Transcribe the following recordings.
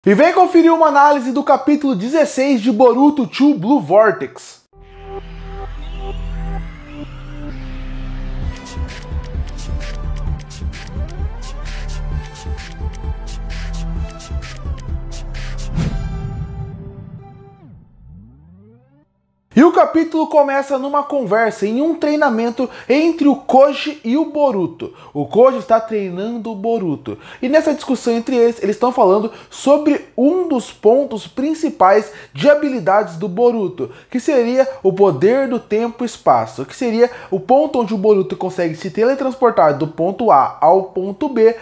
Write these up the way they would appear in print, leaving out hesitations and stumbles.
E vem conferir uma análise do capítulo 16 de Boruto 2 Blue Vortex. E o capítulo começa numa conversa, em um treinamento entre o Koji e o Boruto. O Koji está treinando o Boruto. E nessa discussão entre eles estão falando sobre um dos pontos principais de habilidades do Boruto, que seria o poder do tempo e espaço, que seria o ponto onde o Boruto consegue se teletransportar do ponto A ao ponto B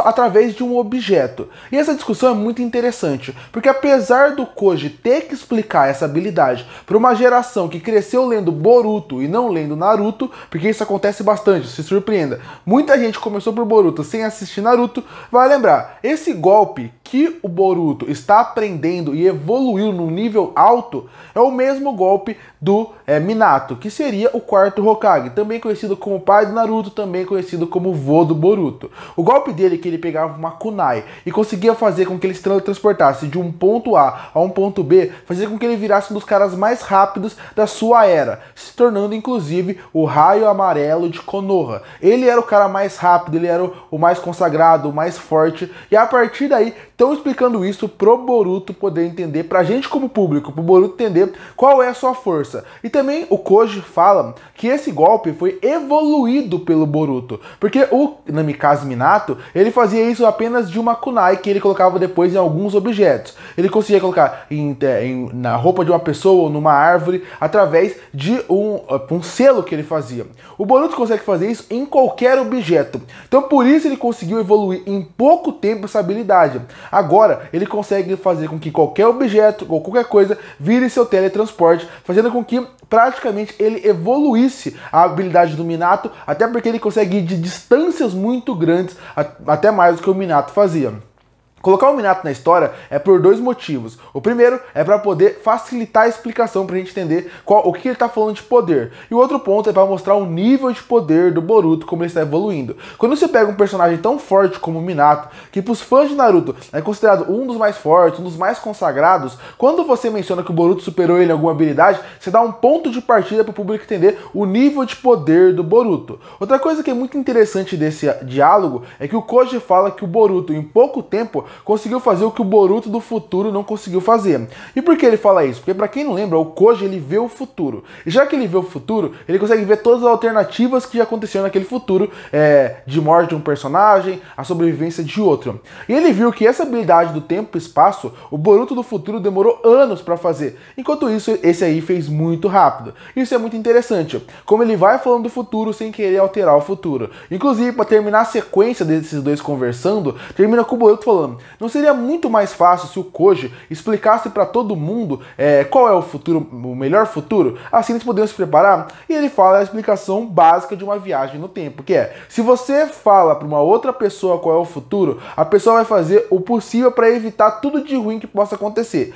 através de um objeto. E essa discussão é muito interessante, porque apesar do Koji ter que explicar essa habilidade para uma geração que cresceu lendo Boruto e não lendo Naruto, porque isso acontece bastante, se surpreenda. Muita gente começou por Boruto sem assistir Naruto, vai lembrar, esse golpe que o Boruto está aprendendo e evoluiu num nível alto é o mesmo golpe do Minato, que seria o quarto Hokage, também conhecido como pai do Naruto, também conhecido como vô do Boruto. O golpe dele é que ele pegava uma kunai e conseguia fazer com que ele se teletransportasse de um ponto A a um ponto B, fazia com que ele virasse um dos caras mais rápidos da sua era, se tornando inclusive o Raio Amarelo de Konoha. Ele era o cara mais rápido, ele era o mais consagrado, o mais forte, e a partir daí estão explicando isso pro Boruto poder entender, pra gente como público, pro Boruto entender qual é a sua força. E também o Koji fala que esse golpe foi evoluído pelo Boruto, porque o Namikaze Minato, ele fazia isso apenas de uma kunai que ele colocava depois em alguns objetos. Ele conseguia colocar na roupa de uma pessoa ou numa árvore através de um selo que ele fazia. O Boruto consegue fazer isso em qualquer objeto. Então por isso ele conseguiu evoluir em pouco tempo essa habilidade. Agora ele consegue fazer com que qualquer objeto ou qualquer coisa vire seu teletransporte, fazendo com que praticamente ele evoluísse a habilidade do Minato, até porque ele consegue ir de distâncias muito grandes, até mais do que o Minato fazia. Colocar o Minato na história é por dois motivos. O primeiro é para poder facilitar a explicação, para a gente entender o que ele está falando de poder. E o outro ponto é para mostrar o nível de poder do Boruto, como ele está evoluindo. Quando você pega um personagem tão forte como o Minato, que para os fãs de Naruto é considerado um dos mais fortes, um dos mais consagrados, quando você menciona que o Boruto superou ele em alguma habilidade, você dá um ponto de partida para o público entender o nível de poder do Boruto. Outra coisa que é muito interessante desse diálogo é que o Koji fala que o Boruto, em pouco tempo, conseguiu fazer o que o Boruto do futuro não conseguiu fazer. E por que ele fala isso? Porque, pra quem não lembra, o Koji ele vê o futuro. E já que ele vê o futuro, ele consegue ver todas as alternativas que já aconteceram naquele futuro, de morte de um personagem, a sobrevivência de outro. E ele viu que essa habilidade do tempo e espaço, o Boruto do futuro demorou anos pra fazer. Enquanto isso, esse aí fez muito rápido. Isso é muito interessante. Como ele vai falando do futuro sem querer alterar o futuro. Inclusive, pra terminar a sequência desses dois conversando, termina com o Boruto falando: não seria muito mais fácil se o Koji explicasse para todo mundo qual é o futuro, o melhor futuro? Assim eles poderiam se preparar? E ele fala a explicação básica de uma viagem no tempo, que é: se você fala para uma outra pessoa qual é o futuro, a pessoa vai fazer o possível para evitar tudo de ruim que possa acontecer.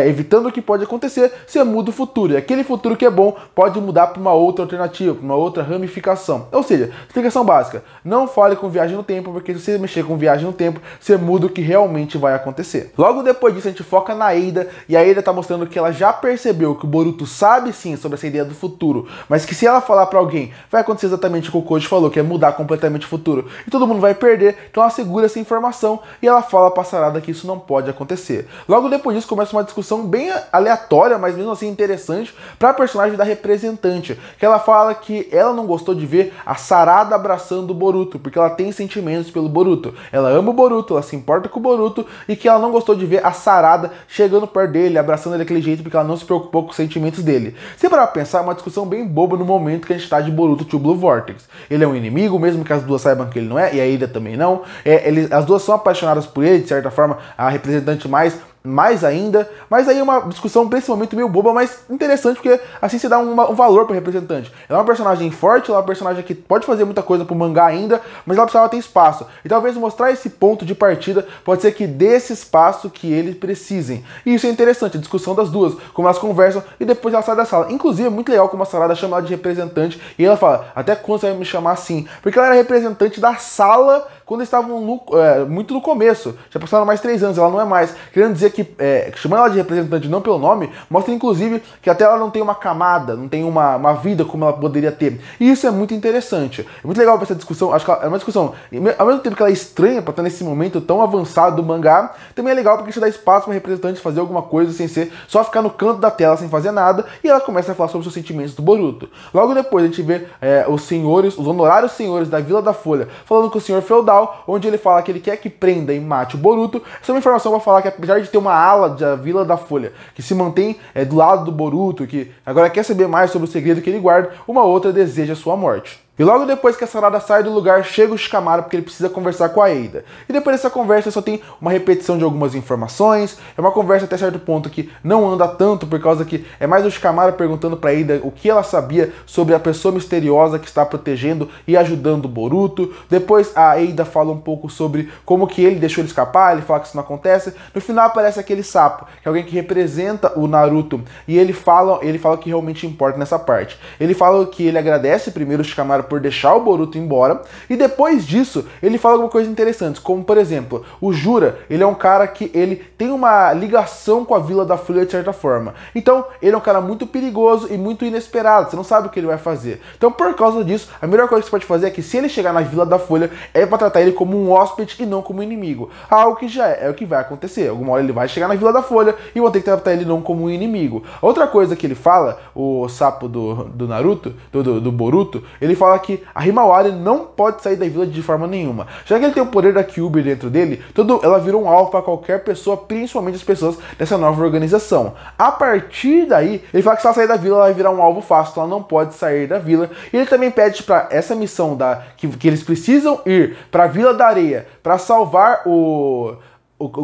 Evitando o que pode acontecer, você muda o futuro. E aquele futuro que é bom pode mudar para uma outra alternativa, para uma outra ramificação. Ou seja, explicação básica: não fale com viagem no tempo, porque se você mexer com viagem no tempo, você muda o que realmente vai acontecer. Logo depois disso a gente foca na Eida, e a Eida tá mostrando que ela já percebeu que o Boruto sabe sim sobre essa ideia do futuro, mas que se ela falar pra alguém, vai acontecer exatamente o que o Koji falou, que é mudar completamente o futuro, e todo mundo vai perder. Então ela segura essa informação e ela fala pra Sarada que isso não pode acontecer. Logo depois disso começa uma discussão bem aleatória, mas mesmo assim interessante, pra personagem da representante, que ela fala que ela não gostou de ver a Sarada abraçando o Boruto, porque ela tem sentimentos pelo Boruto. Ela ama o Boruto, ela se importa com o Boruto, e que ela não gostou de ver a Sarada chegando perto dele, abraçando ele daquele jeito, porque ela não se preocupou com os sentimentos dele. Se parar pra pensar, é uma discussão bem boba no momento que a gente tá de Boruto 2 Blue Vortex. Ele é um inimigo, mesmo que as duas saibam que ele não é, e a Eida também não. As duas são apaixonadas por ele, de certa forma, a representante mais ainda, mas aí é uma discussão pra esse momento meio boba, mas interessante, porque assim você dá um valor pro representante. Ela é uma personagem forte, ela é uma personagem que pode fazer muita coisa pro mangá ainda, mas ela precisava ter espaço. E talvez mostrar esse ponto de partida pode ser que dê esse espaço que eles precisem. E isso é interessante, a discussão das duas, como elas conversam e depois ela sai da sala. Inclusive é muito legal como a Sarada chama ela de representante, e ela fala: até quando você vai me chamar assim? Porque ela era representante da sala quando eles estavam muito no começo. Já passaram mais 3 anos, ela não é mais. Querendo dizer que, chamando ela de representante não pelo nome, mostra inclusive que até ela não tem uma camada, não tem uma vida como ela poderia ter. E isso é muito interessante. É muito legal ver essa discussão. Acho que é uma discussão, ao mesmo tempo que ela é estranha para estar nesse momento tão avançado do mangá, também é legal porque isso dá espaço para representante fazer alguma coisa sem ser só ficar no canto da tela sem fazer nada, e ela começa a falar sobre os seus sentimentos do Boruto. Logo depois a gente vê os honorários senhores da Vila da Folha falando com o senhor feudal, onde ele fala que ele quer que prenda e mate o Boruto. Essa é uma informação para falar que apesar de ter uma ala da Vila da Folha que se mantém do lado do Boruto, que agora quer saber mais sobre o segredo que ele guarda, uma outra deseja sua morte. E logo depois que a Sarada sai do lugar, chega o Shikamaru porque ele precisa conversar com a Eida. E depois dessa conversa só tem uma repetição de algumas informações, é uma conversa até certo ponto que não anda tanto, por causa que é mais o Shikamaru perguntando pra Eida o que ela sabia sobre a pessoa misteriosa que está protegendo e ajudando o Boruto. Depois a Eida fala um pouco sobre como que ele deixou ele escapar, ele fala que isso não acontece. No final aparece aquele sapo, que é alguém que representa o Naruto, e ele fala o que realmente importa nessa parte. Ele fala que ele agradece primeiro o Shikamaru por deixar o Boruto embora, e depois disso ele fala alguma coisa interessante, como por exemplo, o Jura, ele é um cara que ele tem uma ligação com a Vila da Folha de certa forma, então ele é um cara muito perigoso e muito inesperado, você não sabe o que ele vai fazer. Então por causa disso, a melhor coisa que você pode fazer é que se ele chegar na Vila da Folha, é pra tratar ele como um hóspede e não como um inimigo, algo que já é o que vai acontecer. Alguma hora ele vai chegar na Vila da Folha e vão ter que tratar ele não como um inimigo. Outra coisa que ele fala, o sapo do Naruto, do Boruto, ele fala que a Himawari não pode sair da vila de forma nenhuma. Já que ele tem o poder da Kyuubi dentro dele, ela virou um alvo para qualquer pessoa, principalmente as pessoas dessa nova organização. A partir daí, ele fala que se ela sair da vila, ela vai virar um alvo fácil, então ela não pode sair da vila. E ele também pede para essa missão que eles precisam ir para a Vila da Areia para salvar o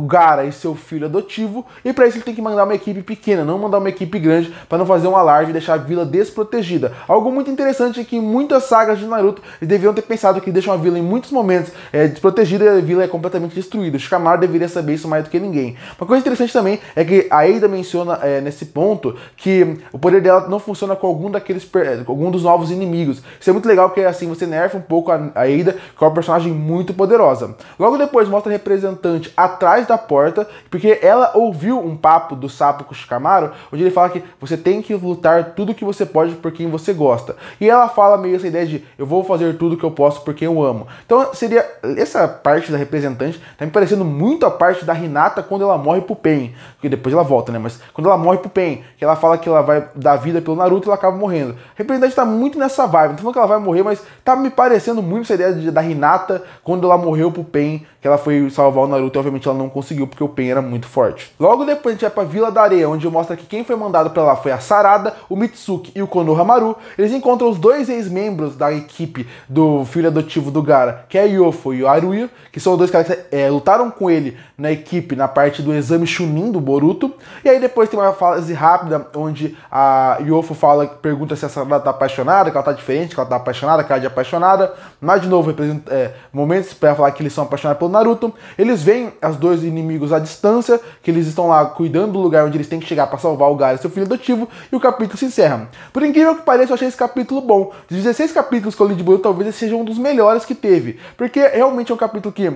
Gaara e seu filho adotivo, e para isso ele tem que mandar uma equipe pequena, não mandar uma equipe grande para não fazer um alarde e deixar a vila desprotegida. Algo muito interessante é que em muitas sagas de Naruto eles deveriam ter pensado que deixam a vila em muitos momentos desprotegida e a vila é completamente destruída. O Shikamaru deveria saber isso mais do que ninguém. Uma coisa interessante também é que a Eida menciona nesse ponto que o poder dela não funciona com algum dos novos inimigos. Isso é muito legal porque assim você nerfa um pouco a Eida, que é uma personagem muito poderosa. Logo depois mostra a representante atrás da porta, porque ela ouviu um papo do sapo com o Shikamaru, onde ele fala que você tem que lutar tudo que você pode por quem você gosta. E ela fala meio essa ideia de eu vou fazer tudo que eu posso por quem eu amo. Então seria essa parte da representante, tá me parecendo muito a parte da Hinata quando ela morre pro Pain, porque depois ela volta, né? Mas quando ela morre pro Pain, que ela fala que ela vai dar vida pelo Naruto e ela acaba morrendo. A representante tá muito nessa vibe, não tô falando que ela vai morrer, mas tá me parecendo muito essa ideia da Hinata quando ela morreu pro Pain, que ela foi salvar o Naruto e obviamente ela não conseguiu porque o Pain era muito forte. Logo depois a gente vai pra Vila da Areia, onde mostra que quem foi mandado pra lá foi a Sarada, o Mitsuki e o Konohamaru. Eles encontram os 2 ex-membros da equipe do filho adotivo do Gaara, que é Yofo e o Aruya, que são os 2 caras que lutaram com ele na equipe, na parte do exame Chunin do Boruto. E aí depois tem uma fase rápida, onde a Yofo pergunta se a Sarada tá apaixonada, que ela tá diferente, que ela tá apaixonada, cara de apaixonada. Mas de novo, representa momentos pra falar que eles são apaixonados pelo Naruto. Eles veem as 2 inimigos à distância, que eles estão lá cuidando do lugar onde eles têm que chegar para salvar o Gaara e seu filho adotivo, e o capítulo se encerra. Por incrível que pareça, eu achei esse capítulo bom. Dos 16 capítulos que eu li de Boruto, talvez esse seja um dos melhores que teve, porque realmente é um capítulo que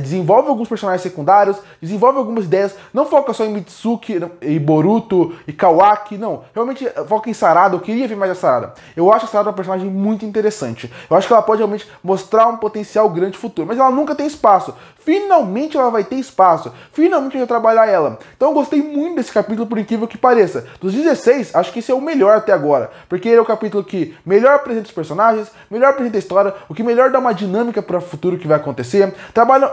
desenvolve alguns personagens secundários, desenvolve algumas ideias, não foca só em Mitsuki e Boruto e Kawaki, não. Realmente foca em Sarada, eu queria ver mais a Sarada. Eu acho a Sarada uma personagem muito interessante. Eu acho que ela pode realmente mostrar um potencial grande futuro, mas ela nunca tem espaço. Finalmente ela vai ter espaço. Finalmente eu vou trabalhar ela. Então eu gostei muito desse capítulo, por incrível que pareça. Dos 16, acho que esse é o melhor até agora. Porque ele é o capítulo que melhor apresenta os personagens, melhor apresenta a história, o que melhor dá uma dinâmica para o futuro que vai acontecer.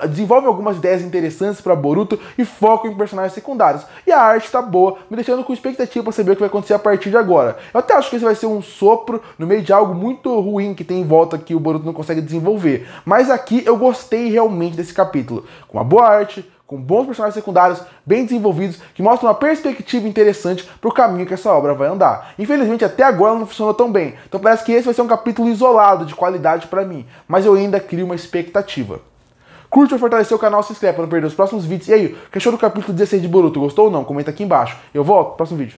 Desenvolve algumas ideias interessantes para Boruto e foca em personagens secundários. E a arte tá boa, me deixando com expectativa para saber o que vai acontecer a partir de agora. Eu até acho que esse vai ser um sopro no meio de algo muito ruim que tem em volta que o Boruto não consegue desenvolver. Mas aqui eu gostei realmente desse capítulo. Com uma boa arte, com bons personagens secundários bem desenvolvidos, que mostram uma perspectiva interessante para o caminho que essa obra vai andar. Infelizmente, até agora ela não funcionou tão bem, então parece que esse vai ser um capítulo isolado, de qualidade para mim, mas eu ainda crio uma expectativa. Curte ou fortalecer o canal, se inscreve para não perder os próximos vídeos. E aí, o que achou do capítulo 16 de Boruto? Gostou ou não? Comenta aqui embaixo. Eu volto no próximo vídeo.